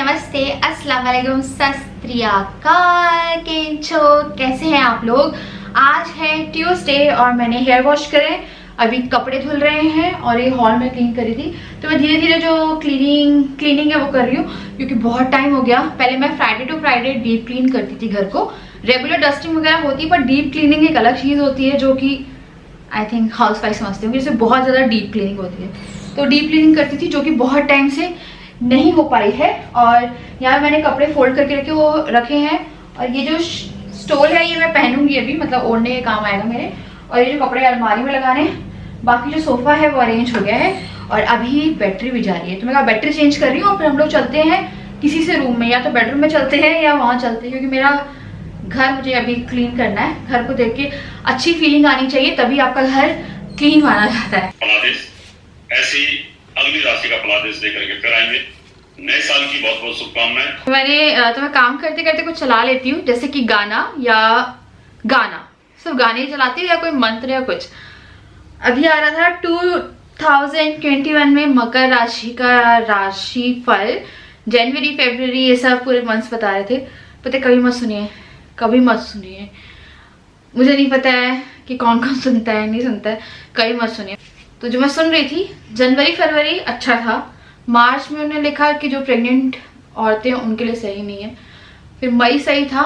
नमस्ते, अस्सलाम वालेकुम, सत श्री अकाल। केम छो, कैसे हैं आप लोग। आज है ट्यूसडे और मैंने हेयर वॉश करे, अभी कपड़े धुल रहे हैं और ये हॉल में क्लीन करी थी। तो मैं धीरे धीरे जो क्लीनिंग है वो कर रही हूँ क्योंकि बहुत टाइम हो गया। पहले मैं Friday to Friday deep clean करती थी घर को, रेगुलर डस्टिंग वगैरह होती, पर डीप क्लीनिंग एक अलग चीज़ होती है जो कि आई थिंक हाउस वाइफ समझती हूँ, जिससे बहुत ज़्यादा डीप क्लीनिंग होती है। तो डीप क्लीनिंग करती थी जो कि बहुत टाइम से नहीं हो पाई है। और यहाँ मैंने कपड़े फोल्ड करके रखे हैं और ये जो स्टोल है ये मैं पहनूंगी अभी, मतलब ओढ़ने के काम आएगा मेरे। और ये जो कपड़े अलमारी में लगाने, बाकी जो सोफा है वो अरेंज हो गया है और अभी बैटरी भी जा रही है। तो मैं बैटरी चेंज कर रही हूँ और फिर हम लोग चलते हैं किसी से रूम में, या तो बेडरूम में चलते हैं या वहाँ चलते हैं, क्योंकि मेरा घर मुझे अभी क्लीन करना है। घर को देख के अच्छी फीलिंग आनी चाहिए, तभी आपका घर क्लीन माना जाता है। ऐसी अगली राशि का फलादेश देकर के फिर आएंगे। नए साल की बहुत बहुत शुभकामनाएं। मैं काम करते करते कुछ चला लेती हूँ, जैसे कि गाना सिर्फ गाने ही चलाती हूँ या कोई मंत्र या कुछ। अभी आ रहा था 2021 में मकर राशि का राशि फल, जनवरी फरवरी ये सब पूरे मंथ्स बता रहे थे। पता कभी मत सुनिए, मुझे नहीं पता है कि कौन कौन सुनता है नहीं सुनता है, कभी मत सुनिए। तो जो मैं सुन रही थी, जनवरी फरवरी अच्छा था, मार्च में उन्होंने लिखा कि जो प्रेग्नेंट औरतें हैं उनके लिए सही नहीं है, फिर मई सही था,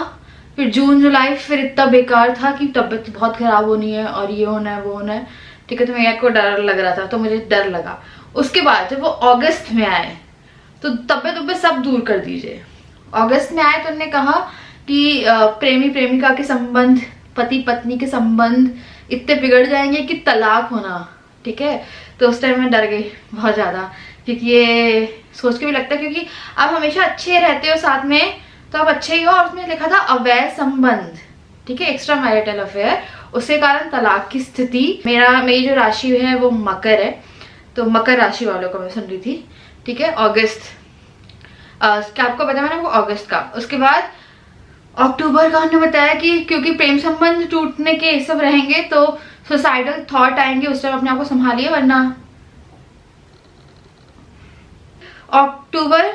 फिर जून जुलाई फिर इतना बेकार था कि तबीयत बहुत खराब होनी है और ये होना है वो होना है। ठीक है, तो मेरे को डर लग रहा था, तो मुझे डर लगा। उसके बाद जब वो अगस्त में आए तो तबीयत सब दूर कर दीजिए। अगस्त में आए तो उन्होंने कहा कि प्रेमी प्रेमिका के संबंध, पति पत्नी के संबंध इतने बिगड़ जाएंगे कि तलाक होना। ठीक है, तो उस टाइम मैं डर गई बहुत ज़्यादा, क्योंकि ये सोच के भी लगता है क्योंकि आप हमेशा अच्छे रहते हो साथ में तो आप अच्छे ही हो। और उसमें लिखा था अवैध संबंध, ठीक है, एक्स्ट्रा मैरिटल अफेयर, उसके कारण तलाक की स्थिति। मेरी जो राशि है वो मकर है, तो मकर राशि वालों को मैं सुन रही थी। ठीक है, अगस्त क्या आपको पता है मैंने वो अगस्त का। उसके बाद अक्टूबर का उन्होंने बताया कि क्योंकि प्रेम संबंध टूटने के सब रहेंगे तो सुसाइडल थॉट आएंगे, उस टाइम अपने आप को संभालिए वरना। अक्टूबर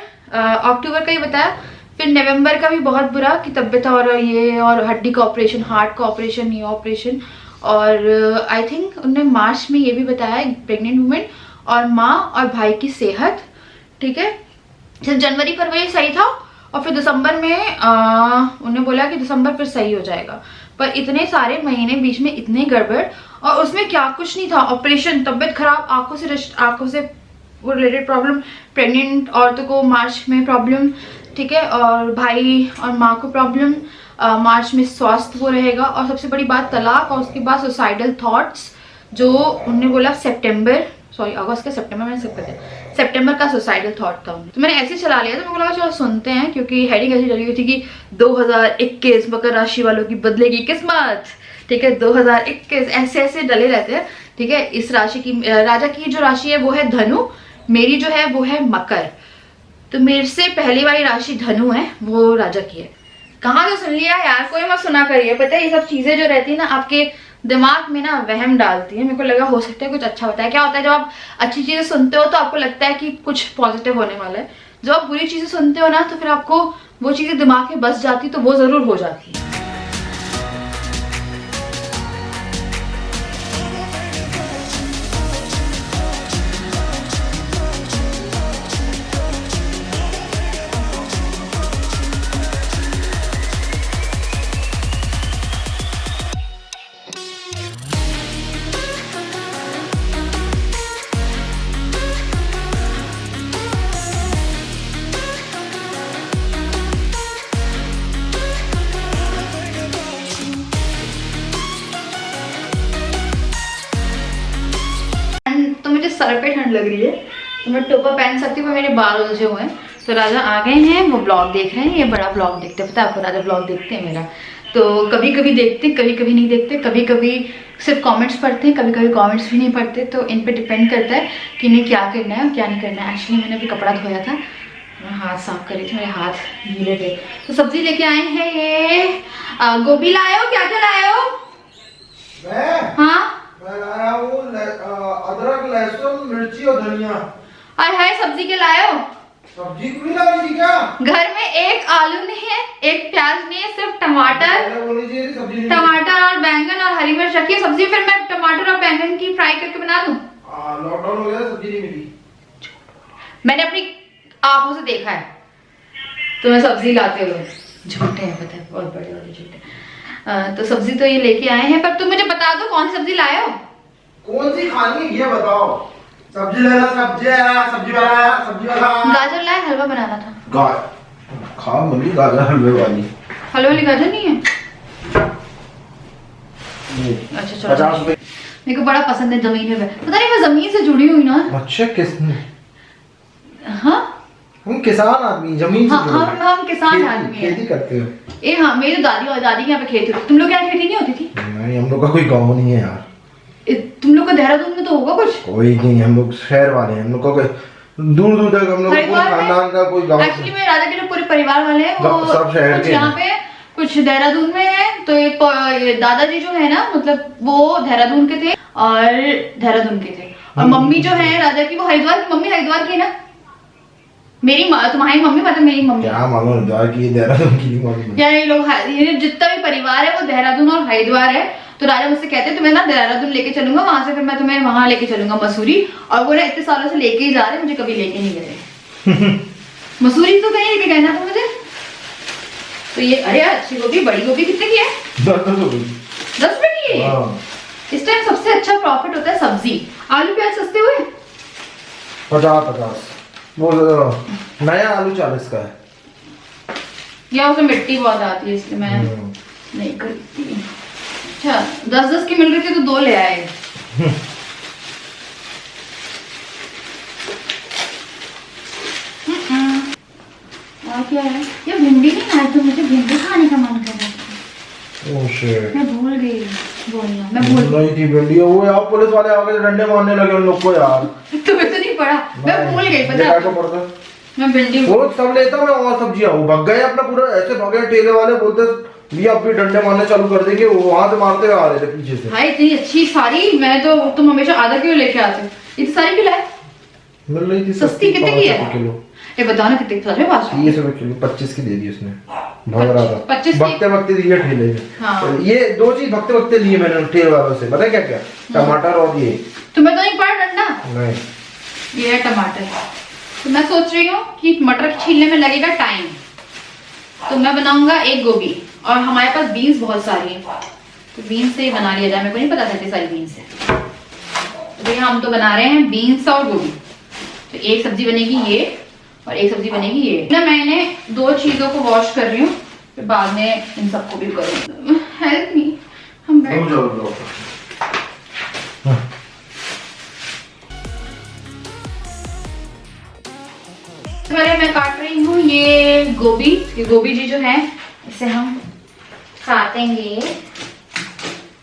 का ही बताया। फिर नवंबर का भी बहुत बुरा कि तबीयत और हड्डी का ऑपरेशन, हार्ट का ऑपरेशन, ये ऑपरेशन। और आई थिंक उन्होंने मार्च में ये भी बताया प्रेग्नेंट वुमेन और माँ और भाई की सेहत। ठीक है, जनवरी फरवरी सही था और फिर दिसंबर में उन्होंने बोला कि दिसंबर फिर सही हो जाएगा। पर इतने सारे महीने बीच में इतने गड़बड़, और उसमें क्या कुछ नहीं था, ऑपरेशन, तबीयत खराब, आंखों से वो रिलेटेड प्रॉब्लम, प्रेग्नेंट औरतों को मार्च में प्रॉब्लम। ठीक है, और भाई और माँ को प्रॉब्लम, मार्च में स्वास्थ्य वो रहेगा। और सबसे बड़ी बात तलाक, और उसके बाद सुसाइडल थॉट्स जो उन्होंने बोला अगस्त का सितंबर में सितंबर का सुसाइडल थॉट था। तो मैंने ऐसे चला लिया, तो मेरे को लगा चलो सुनते हैं, क्योंकि हेडिंग ऐसी चली हुई थी कि 2021 मकर राशि वालों की बदलेगी किस्मत। ठीक है, 2021 ऐसे डले रहते हैं। ठीक है, इस राशि की, राजा की जो राशि है वो है धनु, मेरी जो है वो है मकर। तो मेरे से पहली वाली राशि धनु है, वो राजा की है। कहाँ से सुन लिया यार, कोई मत सुना करिए। पता है ये सब चीजें जो रहती है ना आपके दिमाग में ना वहम डालती है। मेरे को लगा हो सकता है कुछ अच्छा होता है। क्या होता है जब आप अच्छी चीजें सुनते हो तो आपको लगता है कि कुछ पॉजिटिव होने वाला है, जब आप बुरी चीजें सुनते हो ना तो फिर आपको वो चीजें दिमाग में बस जाती, तो वो जरूर हो जाती है। सर पे ठंड लग रही है तो मैं टोपा पहन सकती हूँ, पर मेरे बाल उलझे हुए हैं। तो राजा आ गए हैं, वो ब्लॉग देख रहे हैं। ये बड़ा ब्लॉग देखते हैं, पता है आपको, राजा ब्लॉग देखते हैं मेरा। तो कभी कभी देखते, कभी कभी नहीं देखते, कभी कभी सिर्फ कमेंट्स पढ़ते हैं, कभी कभी कमेंट्स भी नहीं पढ़ते। तो इन पे डिपेंड करता है कि इन्हें क्या करना है और क्या नहीं करना है। एक्चुअली मैंने अभी कपड़ा धोया था, मैं हाथ साफ कर रही थी, मेरे हाथ गीले थे। तो सब्जी लेके आए हैं, ये गोभी लाए हो, क्या क्या लाए हो? हाँ, मैं लाया हूँ अदरक, लहसुन, मिर्ची और धनिया। हाय हाय, सब्जी के लाए हो? सब्जी पूरी लानी थी क्या? घर में एक आलू नहीं है, एक प्याज नहीं है, सिर्फ टमाटर सब्जी टमाटर और बैंगन और हरी मिर्च रखी है सब्जी। फिर मैं टमाटर और बैंगन की फ्राई करके बना दूं? लॉकडाउन हो गया, सब्जी नहीं मिली। मैंने अपनी आंखों से देखा है तुम्हें सब्जी लाते हुए। झूठे हैं, पता है, बहुत बड़े वाले झूठे। तो सब्जी तो ये लेके आए हैं, पर तुम मुझे बता दो कौन सी सब्जी लाए हो? कौन सी खानी है ये बताओ। सब्जी लेना, सब्जी आया, सब्जी वाला, सब्जी वाला। गाजर लाए, हलवा बनाना था। खा मम्मी गाजर हलवे वाली। हलवे वाली गाजर नहीं है? अच्छा चलो। 50 रुपए। मेरे को बड़ा पसंद है जमीन में, पता नहीं मैं जमीन से जुड़ी हुई ना। अच्छा किसने? हाँ हम किसान आदमी, जमीन से जुड़े। हम किसान आदमी हैं। खेती करते हो? हाँ, मेरी तो दादी और दादी के यहाँ पे खेती होती। तुम लोग के यहाँ खेती नहीं होती थी? नहीं, हम लोग का कोई गाँव नहीं है यार। तुम लोग को देहरादून में तो होगा कुछ? कोई नहीं, हम लोग शहर वाले हैं। हम लोग का कोई दूर दूर तक हम लोग कोई खानदान का कोई गाँव। एक्चुअली मेरे राजा के जो पूरे परिवार वाले हैं वो सब शहर कुछ के यहाँ पे कुछ देहरादून में है। तो ये दादाजी जो है ना, मतलब वो देहरादून के थे और मम्मी जो है राजा की, वो हरिद्वार की। मम्मी हरिद्वार की है ना? मेरी तुम्हारी मम्मी मतलब मेरी मम्मी। क्या मालूम हरिद्वार की, देहरादून की नहीं मालूम। यार ये लोग ये जितना भी परिवार है वो देहरादून और हरिद्वार है। तो राजा मुझसे कहते हैं तुम्हें ना देहरादून लेके चलूंगा, वहां से फिर मैं तुम्हें वहां लेके चलूंगा मसूरी। और वो ना इतने सालों से लेके ही जा रहे हैं, मुझे कभी लेके नहीं गए। मसूरी तो कहीं लेके गए ना तुम मुझे। तो ये अरे यार, अच्छी गोभी, बड़ी गोभी कितने की है? 10 रुपए। 10 रुपए की है? इस टाइम सबसे अच्छा प्रॉफिट होता है सब्जी। आलू प्याज सस्ते हुए? 50। वो नया आलू 40 का है। या उसमें मिट्टी बहुत आती है इसलिए मैं नहीं खरीदती। अच्छा 10 की मिल रही थी तो 2 ले आए। और क्या है? ये भिंडी नहीं खाई तो मुझे भिंडी खाने का मन कर रहा था। ओह शिट, मैं भूल गई बोलना। मैं भूल नहीं थी भिंडी। वो यार पुलिस वाले आके डंडे मारने लगे उन लोग को यार। तुम्हें तो नहीं पड़ा, मैं भूल गई पता है। मैं भिंडी वो सब लेता मैं और सब्जियां वो भग गए अपना पूरा ऐसे भगे। ठेले वाले बोलते भैया अब भी डंडे मारने चालू कर देंगे। वो वहां से मारते हुए आ रहे थे पीछे से। भाई इतनी अच्छी सारी, मैं तो तुम हमेशा आधा किलो लेके आते हो, इतनी सारी क्यों लाए? मिल रही थी सस्ती। कितने की है? किलो। ये बताओ ना कितने? 30 रुपए किलो। 25 की दे दी उसने। भाग रहा था 25 भगते भगते दिए ठेले में। हाँ। ये 2 चीज भगते भगते लिए मैंने ठेले वालों से। पता है क्या क्या? टमाटर और ये। तुम्हें तो नहीं पड़ा डंडा? नहीं, ये है टमाटर। तो मैं सोच रही हूँ कि मटर छीलने में लगेगा टाइम, तो मैं बनाऊंगा एक गोभी। और हमारे पास बीन्स बहुत सारी है, तो बीन्स से ही बना लिया जाए। मेरे को नहीं पता था इतनी सारी बीन्स है। तो भैया हम तो बना रहे हैं बीन्स और गोभी। तो एक सब्जी बनेगी ये और एक सब्जी बनेगी ये ना। मैंने 2 चीजों को वॉश कर रही हूँ, फिर बाद में इन सबको भी करूँ। हेल्प मी, हम बैठ पहले मैं काट रही हूँ ये गोभी। ये गोभी जी जो है इसे हम काटेंगे।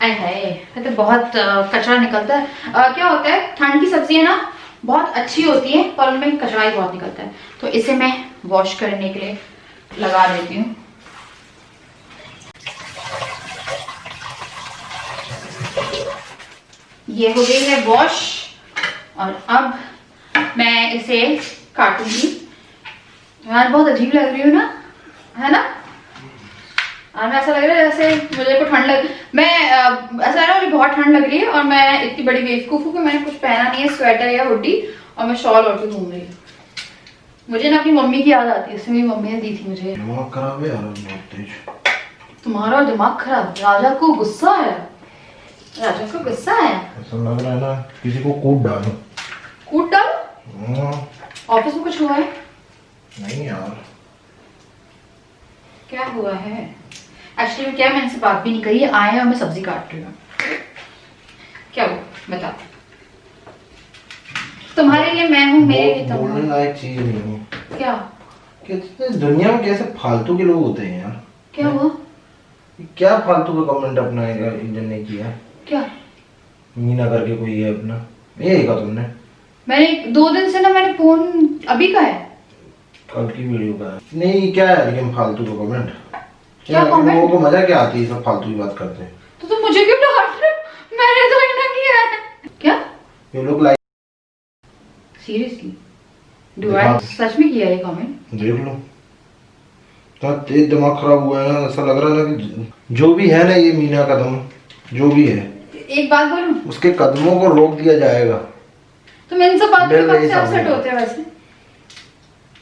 है तो बहुत कचरा निकलता है। क्या होता है, ठंड की सब्जी है ना, बहुत अच्छी होती है पर उनमें कचरा ही बहुत निकलता है। तो इसे मैं वॉश करने के लिए लगा देती हूँ। ये हो गई है वॉश और अब मैं इसे काटूंगी। यार बहुत अजीब लग रही हूँ ना, है ना? और मैं ऐसा लग रहा है जैसे मुझे को ठंड लग, मैं ऐसा लग रहा है मुझे बहुत ठंड लग रही है और मैं इतनी बड़ी बेवकूफ हूँ कि मैंने कुछ पहना नहीं है, स्वेटर या हुडी, और मैं शॉल ओढ़ के घूम रही हूँ। मुझे ना अपनी मम्मी की याद आती है, उसमें मेरी मम्मी ने दी थी मुझे। दिमाग खराब है यार बहुत तेज। तुम्हारा दिमाग खराब? राजा को गुस्सा आया? राजा को गुस्सा आया? ऐसा लग रहा है ना किसी को कूट डालो। कूट डालो? ऑफिस में कुछ हुआ है? नहीं यार। क्या हुआ है? एक्चुअली क्या, मैंने इनसे बात भी नहीं करी। आए हैं और मैं सब्जी काट रही हूँ। क्या हुआ बता। तुम्हारे लिए मैं हूँ, मेरे लिए तुम हो। बोलने लायक चीज नहीं है। क्या? कहते दुनिया में कैसे फालतू के लोग होते हैं यार। क्या हुआ? क्या फालतू का कमेंट अपना इंजन ने किया? क्या? मीना करके कोई है अपना, ये देखा तुमने? मैंने 2 दिन से ना, मैंने फोन अभी का है, कल की वीडियो का है। नहीं क्या है लेकिन फालतू का कमेंट। क्या कमेंट? लोगों को मजा क्या आती है सब फालतू की बात करते हैं। तो तुम मुझे क्यों डांट रहे हो? मैंने तो इतना किया है। क्या ये लोग लाइक सीरियसली सच में किया ये कमेंट? देख लो, तो तेज दिमाग खराब हुआ है ना, ऐसा लग रहा है ना कि जो भी है ना ये मीना कदम, जो भी है, एक बात बोलूं, उसके कदमों को रोक दिया जाएगा। तो मैं इनसे बात बिल करके नहीं आपसे अपसेट समझ। होते हैं वैसे।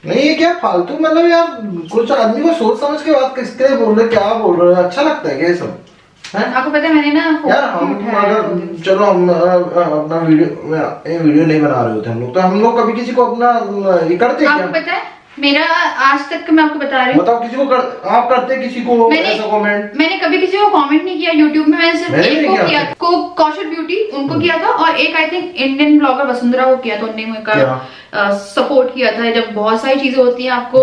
नहीं ये क्या फालतू, मतलब यार कुछ आदमी को सोच समझ के बात किसके लिए बोल रहे, क्या बोल रहे हैं, अच्छा लगता है क्या ये सब? हैं? आपको पता है मैंने ना यार फोन हम उठाया है 2 दिन अगर से। चलो हम अपना वीडियो नहीं बना रहे होते हम लोग, तो हम लोग कभी किसी को अपना ये करते हैं आपको क्या? पता है मेरा आज तक का मैं आपको बता रही हूँ, बताओ किसी को आप करते किसी को ऐसा कमेंट? मैंने कभी किसी को कमेंट नहीं किया यूट्यूब में, मैंने सिर्फ मैंने एक भी को नहीं किया किया। को कौशल ब्यूटी उनको किया था, और एक I think Indian blogger Vasundhara को किया था। उन्होंने मुझे सपोर्ट किया था। जब बहुत सारी चीजें होती हैं आपको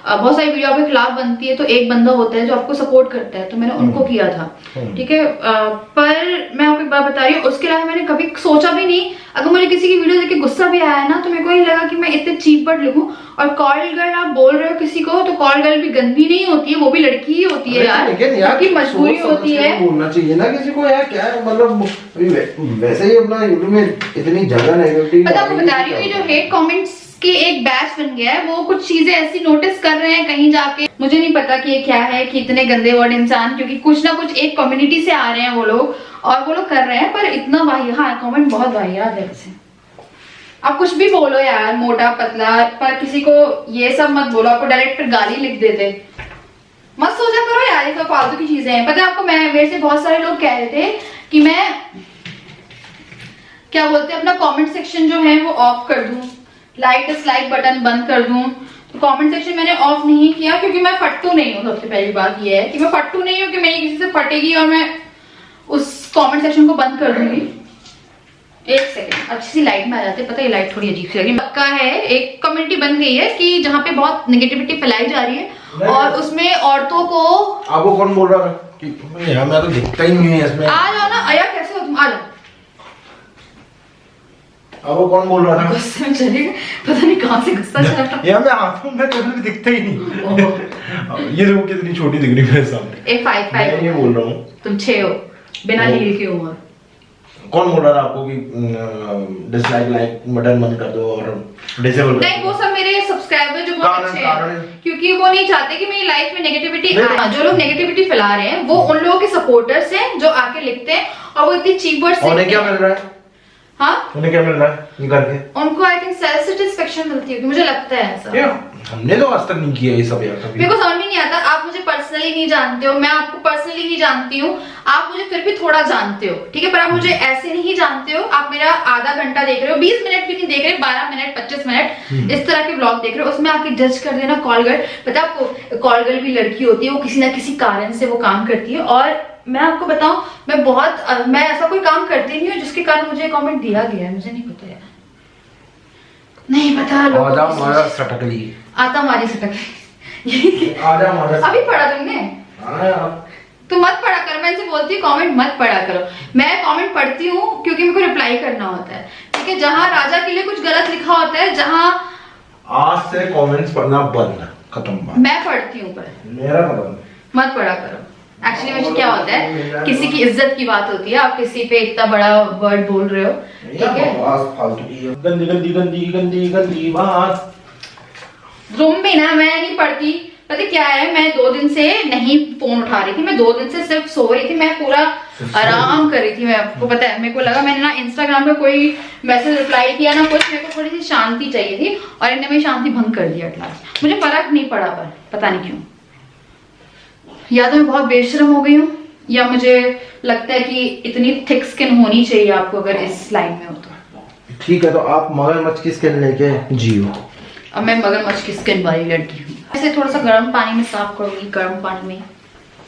बहुत सारी वीडियो आपके खिलाफ बनती है, तो एक बंदा होता है जो आपको सपोर्ट करता है, तो मैंने उनको किया था। ठीक है, पर मैं आपको एक बात बता रही हूँ, उसके अलावा मैंने कभी सोचा भी नहीं। अगर मुझे किसी की वीडियो देख के गुस्सा भी आया ना, तो मेरे को ये लगा कि मैं इतने चीप वर्ड लिखूं। और कॉल गर्ल आप बोल रहे हो किसी को, तो कॉल गर्ल भी गंदी नहीं होती है, वो भी लड़की ही होती है यार, क्योंकि मजबूरी होती है। बोलना चाहिए ना किसी को यार, क्या है मतलब वैसे ही अपना यूट्यूब में इतनी जगह नेगेटिव। पता आपको बता रही हूँ, ये जो हेट कमेंट्स के एक बैच बन गया है, वो कुछ चीजें ऐसी नोटिस कर रहे हैं कहीं जाके, मुझे नहीं पता कि ये क्या है, कि इतने गंदे वर्ड इंसान, क्योंकि कुछ ना कुछ एक कम्युनिटी से आ रहे हैं वो लोग, और वो लोग कर रहे हैं। पर इतना हाँ कमेंट बहुत वाहियात है वैसे। आप कुछ भी बोलो यार, मोटा पतला, पर किसी को ये सब मत बोलो, आपको डायरेक्ट फिर गाली लिख देते। मत सोचा करो यार, ये सब फालतू की चीजें हैं। पता है आपको, मैं मेरे से बहुत सारे लोग कह रहे थे कि मैं क्या बोलते हैं अपना कमेंट सेक्शन जो है वो ऑफ कर दूं, लाइक डिसलाइक बटन बंद कर दूं। तो कमेंट सेक्शन मैंने ऑफ नहीं किया, क्योंकि मैं फट्टू नहीं हूँ। सबसे पहली बात ये है कि मैं फट्टू नहीं हूँ कि मेरी किसी से फटेगी और मैं उस कमेंट सेक्शन को बंद कर दूंगी। एक सेकंड, अच्छी सी लाइट में आ जाते। पता है लाइट थोड़ी अजीब सी लगी। पक्का है एक कम्युनिटी बन गई है कि जहाँ पे बहुत नेगेटिविटी फैलाई जा रही है, और उसमें औरतों को। आपको कौन बोल रहा है कि यार मैं तो दिखता ही नहीं है इसमें? आ जाओ ना, अया कैसे हो तुम, आ जाओ। आपको कौन बोल रहा था? गुस्से में चले गए, पता नहीं कहाँ से गुस्सा चला। यार मैं आता हूँ, मैं कभी भी दिखता ही नहीं। ये देखो कितनी छोटी दिख रही है मेरे सामने। एक 5 मैं ये बोल रहा हूँ, तुम 6 हो बिना हील की उम्र। कौन बोल रहा था आपको कि डिसलाइक लाइक बटन बंद कर दो और डिसेबल? नहीं, वो सब मेरे सब्सक्राइबर जो बहुत अच्छे हैं, क्योंकि वो नहीं चाहते कि मेरी लाइफ में नेगेटिविटी आए। जो लोग नेगेटिविटी फैला रहे हैं वो उन लोगों के सपोर्टर्स हैं जो आके लिखते हैं, और वो इतनी चीप वर्ड्स से। उन्हें क्या मिल रहा है? हाँ, उन्हें क्या मिल रहा है ये करके? उनको आई थिंक सेल्फ सेटिस्फेक्शन मिलती है, मुझे लगता है ऐसा। क्या? हमने तो आज तक नहीं किया ये सब यार कभी। मेरे को समझ में नहीं आता। आप मुझे पर्सनली नहीं जानते हो, मैं आपको पर्सनली नहीं जानती हूँ, आप मुझे फिर भी थोड़ा जानते हो, ठीक है, पर आप मुझे ऐसे नहीं जानते हो। आप मेरा आधा घंटा देख रहे हो, 20 मिनट भी नहीं देख रहे, 12 मिनट 25 मिनट इस तरह के ब्लॉग देख रहे हो, उसमें आके जज कर देना कॉल गर्ल। पता है आपको, कॉल गर्ल भी लड़की होती है, वो किसी ना किसी कारण से वो काम करती है। और मैं आपको बताऊं, मैं ऐसा कोई काम करती नहीं हूँ जिसके कारण मुझे कमेंट दिया गया है। मुझे नहीं पता यार, नहीं पता। आजा मारा सटकली, आता हमारी सटक। आजा मारा। अभी पढ़ा तुमने? हाँ, तो मत पढ़ा करो, मैं इनसे बोलती हूँ कमेंट मत पढ़ा करो। मैं कमेंट पढ़ती हूँ क्योंकि मेरे को रिप्लाई करना होता है, ठीक है। जहाँ राजा के लिए कुछ गलत लिखा होता है, जहाँ आज से कमेंट्स पढ़ना बंद, खत्म बात। मैं पढ़ती हूँ, पर मेरा मतलब मत पढ़ा करो। एक्चुअली मुझे क्या होता है, किसी की इज्जत की बात होती है, आप किसी पे इतना बड़ा वर्ड बोल रहे हो, ठीक है। फालतू की गंदी गंदी गंदी गंदी गंदी बात। तुम भी ना, मैं नहीं पढ़ती। पता क्या है, मैं 2 दिन से नहीं फोन उठा रही थी, मैं 2 दिन से सिर्फ सो रही थी, मैं पूरा आराम कर रही थी। मैं आपको पता है, मेरे को लगा मैंने ना इंस्टाग्राम पे कोई मैसेज रिप्लाई किया ना कुछ, मेरे को थोड़ी सी शांति चाहिए थी, और इन्होंने मेरी शांति भंग कर दिया एट लास्ट। मुझे फर्क नहीं पड़ा, पर पता नहीं क्यों, या तो मैं बहुत बेशरम हो गई हूँ, या मुझे लगता है कि इतनी थिक स्किन होनी चाहिए आपको अगर इस लाइन में हो तो। ठीक है, तो आप मगरमच्छ की स्किन लेके जियो। अब मैं मगरमच्छ की स्किन वाली लड़की हूँ। ऐसे थोड़ा सा गर्म पानी में साफ करूंगी, गर्म पानी में।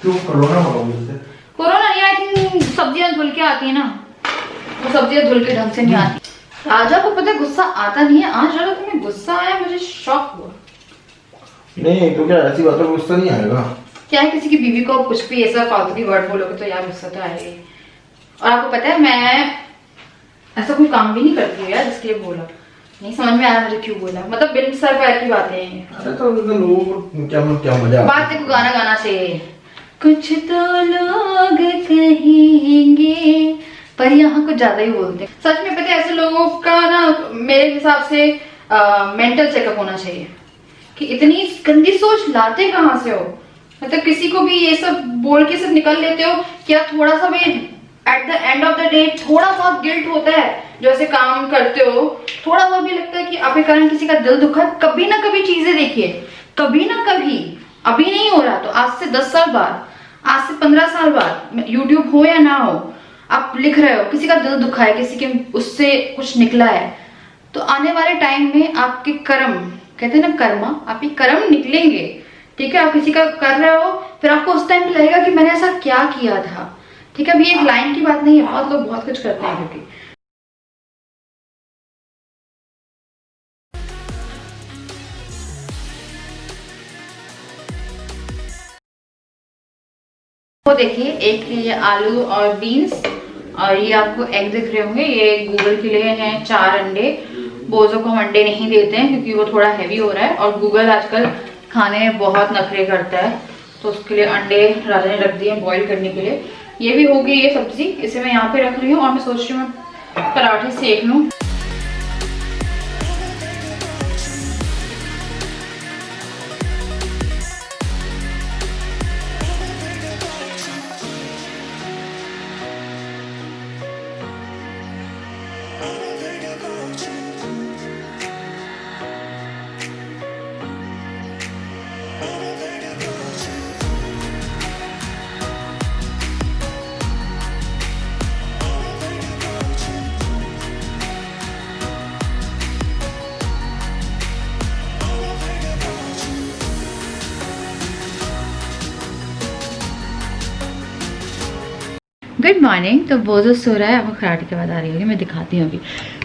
क्यों कोरोना हो गया? कोरोना नहीं, आई थिंक सब्जियां धुल के आती है ना, वो सब्जियां धुल के ढंग से नहीं आती। राजा को पता है गुस्सा आता नहीं है, आज राजा तुम्हें गुस्सा आया, मुझे शॉक हुआ। नहीं तो क्या ऐसी बातों गुस्सा नहीं आएगा? क्या है, किसी की बीवी को कुछ भी ऐसा फालतू की वर्ड बोलोगे तो यार गुस्सा तो आएगा। और आपको पता है मैं ऐसा कोई काम भी नहीं करती हूँ यार जिसके लिए बोला। नहीं समझ में आया मुझे क्यों बोला, मतलब बिन सर पैर की बातें हैं। अरे तो लोग क्या मजा बात देखो, गाना गाना चाहिए। कुछ तो लोग कहेंगे, पर यहाँ कुछ ज्यादा ही बोलते हैं। सच में पता है ऐसे लोगों का ना मेरे हिसाब से मेंटल चेकअप होना चाहिए कि इतनी गंदी सोच लाते कहाँ से हो। मतलब किसी को भी ये सब बोल के सब निकल लेते हो। क्या थोड़ा सा भी at the end of the day थोड़ा सा गिल्ट होता है जो ऐसे काम करते हो, थोड़ा सा भी लगता है कि आपके कारण किसी का दिल दुखा। कभी ना कभी चीजें देखिए, कभी ना कभी, अभी नहीं हो रहा तो आज से 10 साल बाद, आज से 15 साल बाद, यूट्यूब हो या ना हो, आप लिख रहे हो, किसी का दिल दुखा है, किसी के उससे कुछ निकला है, तो आने वाले टाइम में आपके कर्म, कहते हैं ना कर्मा, आपके कर्म निकलेंगे। ठीक है, आप किसी का कर रहे हो, फिर आपको उस टाइम लगेगा कि मैंने ऐसा क्या किया था। ठीक है, अभी एक लाइन की बात नहीं है, बहुत लोग बहुत कुछ करते हैं। क्योंकि वो देखिए, एक ये आलू और बीन्स, और ये आपको एग दिख रहे होंगे, ये गूगल के लिए हैं 4 अंडे। बोझों को हम अंडे नहीं देते हैं क्योंकि वो थोड़ा हैवी हो रहा है, और गूगल आजकल खाने में बहुत नखरे करता है, तो उसके लिए अंडे राजा ने रख दिए बॉईल करने के लिए। ये भी हो गई ये सब्जी, इसे मैं यहाँ पे रख रही हूँ, और मैं सोच रही हूँ मैं पराठे सेक लूँ। Good morning. तो वो जो सो रहा है, आपको खराटे के बाद आ रही होगी, मैं दिखाती हूँ अभी।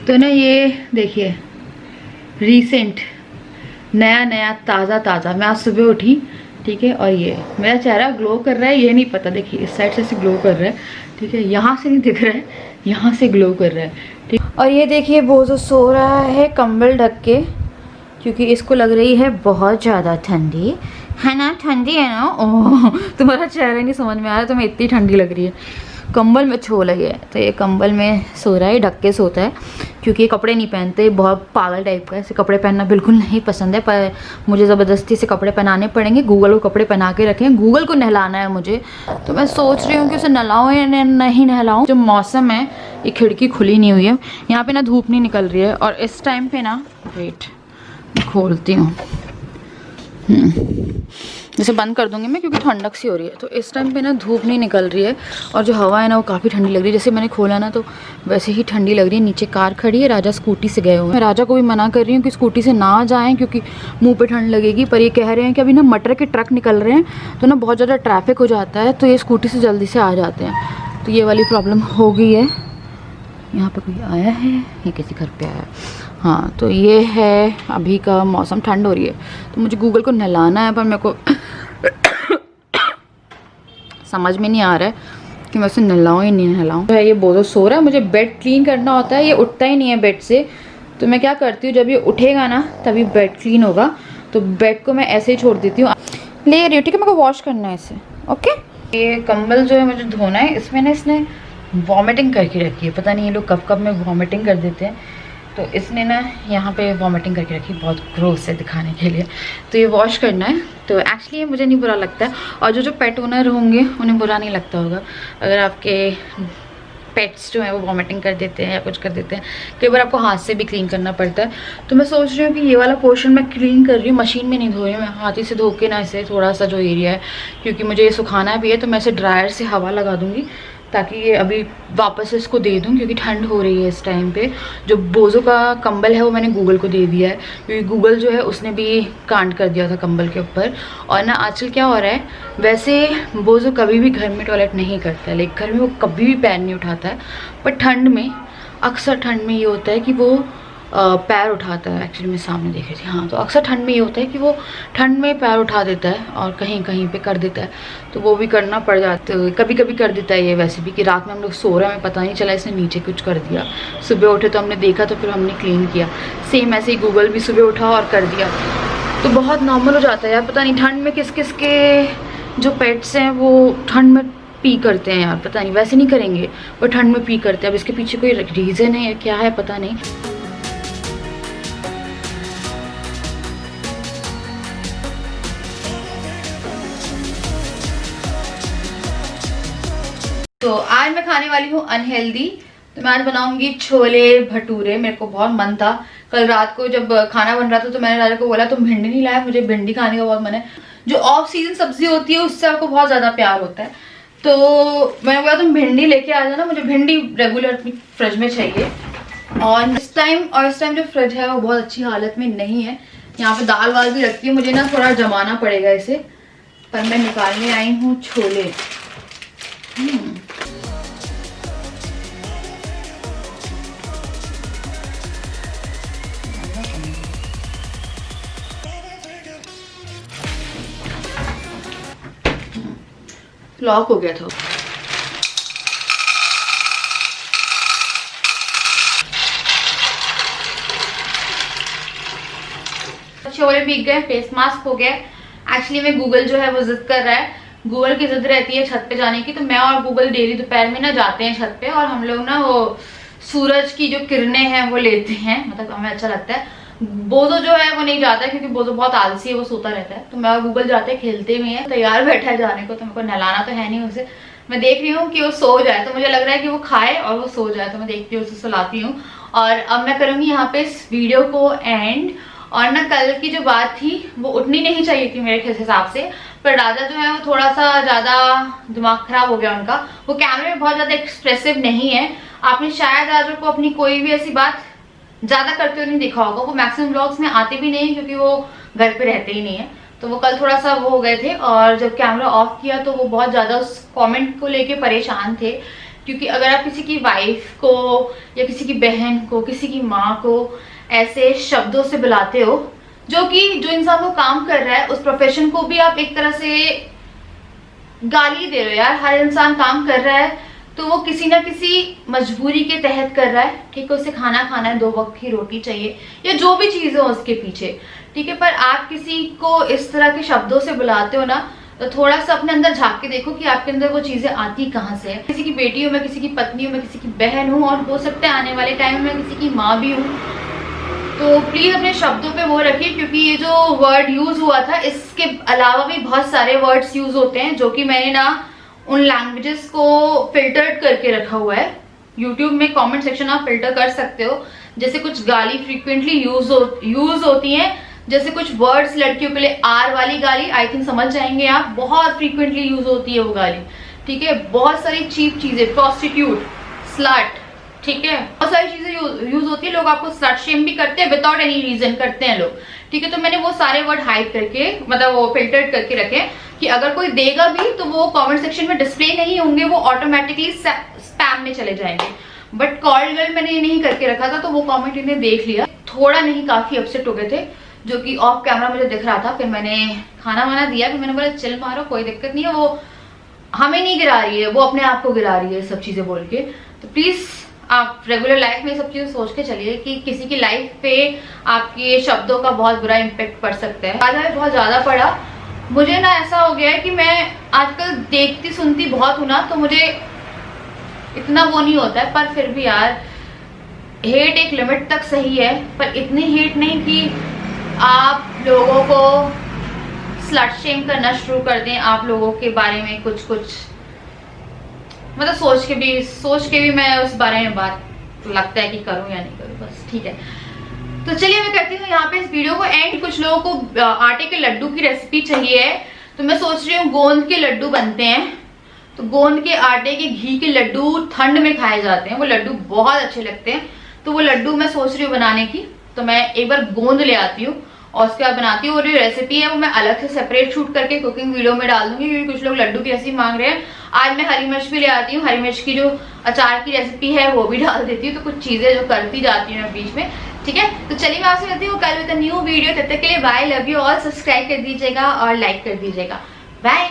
तो ना ये देखिए, रीसेंट नया ताज़ा मैं आज सुबह उठी, ठीक है, और ये मेरा चेहरा ग्लो कर रहा है, ये नहीं पता, देखिए इस साइड से ग्लो कर रहा है, ठीक है, यहाँ से नहीं दिख रहा है, यहाँ से ग्लो कर रहा है, ठीक। और ये देखिए वो जो सो रहा है कंबल ढक के, क्योंकि इसको लग रही है बहुत ज़्यादा ठंडी, है ना, ठंडी है ना। ओह, तुम्हारा चेहरा नहीं समझ में आ रहा, तुम्हें इतनी ठंडी लग रही है। कंबल में छो लगे है, तो ये कंबल में सो रहा है, ढक के सोता है, क्योंकि ये कपड़े नहीं पहनते, बहुत पागल टाइप का है, इसे कपड़े पहनना बिल्कुल नहीं पसंद है, पर मुझे ज़बरदस्ती से कपड़े पहनाने पड़ेंगे। गूगल को कपड़े पहना के रखें, गूगल को नहलाना है मुझे, तो मैं सोच रही हूँ कि उसे नहलाऊँ या नहीं नहलाऊँ। जो मौसम है, ये खिड़की खुली नहीं हुई है, यहाँ पर ना धूप नहीं निकल रही है, और इस टाइम पर ना, वेट खोलती हूँ, जैसे बंद कर दूंगी मैं क्योंकि ठंडक सी हो रही है। तो इस टाइम पे ना धूप नहीं निकल रही है, और जो हवा है ना वो काफ़ी ठंडी लग रही है। जैसे मैंने खोला ना तो वैसे ही ठंडी लग रही है। नीचे कार खड़ी है, राजा स्कूटी से गए हुए हैं। मैं राजा को भी मना कर रही हूँ कि स्कूटी से ना जाएं क्योंकि मुंह पे ठंड लगेगी, पर ये कह रहे हैं कि अभी ना मटर के ट्रक निकल रहे हैं, तो ना बहुत ज़्यादा ट्रैफिक हो जाता है, तो ये स्कूटी से जल्दी से आ जाते हैं। तो ये वाली प्रॉब्लम हो गई है। यहाँ पे कोई आया है, ये किसी घर पे आया है। हाँ, तो ये है अभी का मौसम, ठंड हो रही है, तो मुझे गूगल को नहलाना है, पर मेरे को समझ में नहीं आ रहा है कि मैं उसे नहलाऊँ या नहीं नहलाऊँ। तो ये बहुत सो रहा है, मुझे बेड क्लीन करना होता है, ये उठता ही नहीं है बेड से, तो मैं क्या करती हूँ, जब ये उठेगा ना तभी बेड क्लीन होगा, तो बेड को मैं ऐसे ही छोड़ देती हूँ। ले रही हूँ, ठीक है, मेरे को वॉश करना है इसे, ओके। ये कंबल जो है मुझे धोना है, इसमें ना इसने वॉमिटिंग करके रखी है, पता नहीं ये लोग कब कब में वॉमिटिंग कर देते हैं, तो इसने ना यहाँ पे वॉमिटिंग करके रखी, बहुत ग्रोस है दिखाने के लिए, तो ये वॉश करना है। तो एक्चुअली ये मुझे नहीं बुरा लगता है, और जो पेट ओनर होंगे उन्हें बुरा नहीं लगता होगा अगर आपके पेट्स जो हैं वो वॉमिटिंग कर देते हैं या कुछ कर देते हैं। कई बार आपको हाथ से भी क्लीन करना पड़ता है, तो मैं सोच रही हूँ कि ये वाला पोर्शन मैं क्लीन कर रही हूँ, मशीन में नहीं धो रही हूँ, मैं हाथ ही से धो के ना इसे थोड़ा सा जो एरिया है, क्योंकि मुझे ये सुखाना भी है, तो मैं इसे ड्रायर से हवा लगा दूँगी ताकि ये अभी वापस इसको दे दूँ, क्योंकि ठंड हो रही है इस टाइम पे। जो बोझों का कंबल है वो मैंने गूगल को दे दिया है, क्योंकि गूगल जो है उसने भी कांड कर दिया था कंबल के ऊपर। और ना आजकल क्या हो रहा है, वैसे बोझों कभी भी घर में टॉयलेट नहीं करता है, लेकिन घर में वो कभी भी पैर नहीं उठाता है, पर ठंड में, अक्सर ठंड में ये होता है कि वो पैर उठाता है। एक्चुअली मैं सामने देख रही थी, हाँ, तो अक्सर ठंड में ये होता है कि वो ठंड में पैर उठा देता है और कहीं कहीं पे कर देता है, तो वो भी करना पड़ जाता है, कभी कभी कर देता है ये। वैसे भी कि रात में हम लोग सो रहे हैं, हमें पता नहीं चला इसने नीचे कुछ कर दिया, सुबह उठे तो हमने देखा, तो फिर हमने क्लीन किया। सेम ऐसे ही गूगल भी सुबह उठा और कर दिया, तो बहुत नॉर्मल हो जाता है यार। पता नहीं ठंड में किस किस के जो पेट्स हैं वो ठंड में पी करते हैं यार, पता नहीं, वैसे नहीं करेंगे पर ठंड में पी करते हैं। अब इसके पीछे कोई रीज़न है या क्या है पता नहीं। तो आज मैं खाने वाली हूँ अनहेल्दी। तो मैं आज बनाऊंगी छोले भटूरे। मेरे को बहुत मन था, कल रात को जब खाना बन रहा था तो मैंने राजा को बोला तुम भिंडी नहीं लाया, मुझे भिंडी खाने का बहुत मन है। जो ऑफ सीजन सब्जी होती है उससे आपको बहुत ज्यादा प्यार होता है, तो मैंने बोला तुम भिंडी लेके आ जाना, मुझे भिंडी रेगुलर अपनी फ्रिज में चाहिए। और इस टाइम जो फ्रिज है वो बहुत अच्छी हालत में नहीं है। यहाँ पे दाल वाल भी रखती है, मुझे ना थोड़ा जमाना पड़ेगा इसे। पर मैं निकालने आई हूँ छोले। लॉक हो गया था। छोले भीग गए, फेस मास्क हो गया। एक्चुअली में गूगल जो है वो जिद कर रहा है, गूगल की जिद रहती है छत पे जाने की। तो मैं और गूगल डेली दोपहर में ना जाते हैं छत पे, और हम लोग ना वो सूरज की जो किरणें हैं वो लेते हैं, मतलब हमें अच्छा लगता है। बोजो जो है वो नहीं जाता है क्योंकि बोजो बहुत आलसी है, वो सोता रहता है। तो मैं और गूगल जाते हैं, खेलते भी हैं, तैयार बैठा है जाने को। तो मेरे को नहलाना तो है नहीं उसे, मैं देख रही हूँ कि वो सो जाए। तो मुझे लग रहा है कि वो खाए और वो सो जाए, तो मैं देखती हूँ, उसे सुलाती हूँ। और अब मैं करूँगी यहाँ पे इस वीडियो को एंड। और ना कल की जो बात थी वो उठनी नहीं चाहिए थी मेरे हिसाब से, पर राजा जो है वो थोड़ा सा ज्यादा दिमाग खराब हो गया उनका। वो कैमरे में बहुत ज्यादा एक्सप्रेसिव नहीं है। आपने शायद राजा को अपनी कोई भी ऐसी बात ज्यादा करते हुए नहीं देखा होगा। वो मैक्सिमम व्लॉग्स में आते भी नहीं क्योंकि वो घर पे रहते ही नहीं है। तो वो कल थोड़ा सा वो हो गए थे, और जब कैमरा ऑफ किया तो वो बहुत ज्यादा उस कमेंट को लेके परेशान थे। क्योंकि अगर आप किसी की वाइफ को या किसी की बहन को, किसी की माँ को ऐसे शब्दों से बुलाते हो, जो इंसान वो काम कर रहा है उस प्रोफेशन को भी आप एक तरह से गाली दे रहे हो। यार हर इंसान काम कर रहा है तो वो किसी ना किसी मजबूरी के तहत कर रहा है, ठीक है। उसे खाना खाना है, 2 वक्त की रोटी चाहिए, या जो भी चीज हो उसके पीछे, ठीक है। पर आप किसी को इस तरह के शब्दों से बुलाते हो ना, तो थोड़ा सा अपने अंदर झांक के देखो कि आपके अंदर वो चीजें आती कहाँ से है। किसी की बेटी हूँ मैं, किसी की पत्नी हूँ मैं, किसी की बहन हूँ, और हो सकता है आने वाले टाइम में मैं किसी की माँ भी हूँ। तो प्लीज अपने शब्दों पे वो रखिए, क्योंकि ये जो वर्ड यूज हुआ था इसके अलावा भी बहुत सारे वर्ड्स यूज होते हैं जो कि मैंने ना उन लैंग्वेजेस को फिल्टर्ड करके रखा हुआ है। यूट्यूब में कमेंट सेक्शन आप फिल्टर कर सकते हो। जैसे कुछ गाली फ्रीक्वेंटली यूज होती हैं, जैसे कुछ वर्ड्स लड़कियों के लिए आर वाली गाली, आई थिंक समझ जाएंगे आप, बहुत फ्रीक्वेंटली यूज होती है वो गाली, ठीक है। बहुत सारी चीप चीजें, प्रोस्टिट्यूट, स्लट, ठीक है, बहुत सारी चीजें यूज होती है। लोग आपको स्लट शेम भी करते हैं विदाउट एनी रीजन, करते हैं लोग, ठीक है। तो मैंने वो सारे वर्ड हाइड करके, मतलब वो फिल्टर्ड करके रखे कि अगर कोई देगा भी तो वो कमेंट सेक्शन में डिस्प्ले नहीं होंगे, वो ऑटोमेटिकली स्पैम में चले जाएंगे। बट कॉल गर्ल मैंने ये नहीं करके रखा था, तो वो कमेंट इन्हें देख लिया, थोड़ा नहीं काफी अपसेट हो गए थे, जो कि ऑफ कैमरा मुझे दिख रहा था। फिर मैंने खाना वाना दिया, फिर मैंने बोला चिल मारो, कोई दिक्कत नहीं है, वो हमें नहीं गिरा रही है, वो अपने आप को गिरा रही है सब चीजें बोल के। तो प्लीज आप रेगुलर लाइफ में सब चीजें सोच के चलिए कि किसी की लाइफ पे आपके शब्दों का बहुत बुरा इम्पेक्ट पड़ सकता है। आज बहुत ज्यादा पड़ा। मुझे ना ऐसा हो गया है कि मैं आजकल देखती सुनती बहुत हूं ना, तो मुझे इतना वो नहीं होता है। पर फिर भी यार हेट एक लिमिट तक सही है, पर इतनी हेट नहीं कि आप लोगों को स्लट शेम करना शुरू कर दें, आप लोगों के बारे में कुछ मतलब सोच के भी मैं उस बारे में बात लगता है कि करूं या नहीं करूं, बस ठीक है। तो चलिए मैं करती हूँ यहाँ पे इस वीडियो को एंड। कुछ लोगों को आटे के लड्डू की रेसिपी चाहिए है, तो मैं सोच रही हूँ गोंद के लड्डू बनते हैं। तो गोंद के आटे के घी के लड्डू ठंड में खाए जाते हैं, वो लड्डू बहुत अच्छे लगते हैं। तो वो लड्डू मैं सोच रही हूँ बनाने की, तो मैं एक बार गोंद ले आती हूँ और उसके बाद बनाती हूँ। और ये रेसिपी है वो मैं अलग से सेपरेट शूट करके कुकिंग वीडियो में डाल दूंगी, क्योंकि कुछ लोग लड्डू की रेसिपी मांग रहे हैं। आज मैं हरी मिर्च भी ले आती हूँ, हरी मिर्च की जो अचार की रेसिपी है वो भी डाल देती हूँ। तो कुछ चीजें जो करती जाती हूँ बीच में, ठीक है। तो चलिए मैं आपसे मिलती हूँ कल विद अ न्यू वीडियो। तब तक के लिए bye, love you all. Subscribe कर दीजिएगा और लाइक कर दीजिएगा। बाय।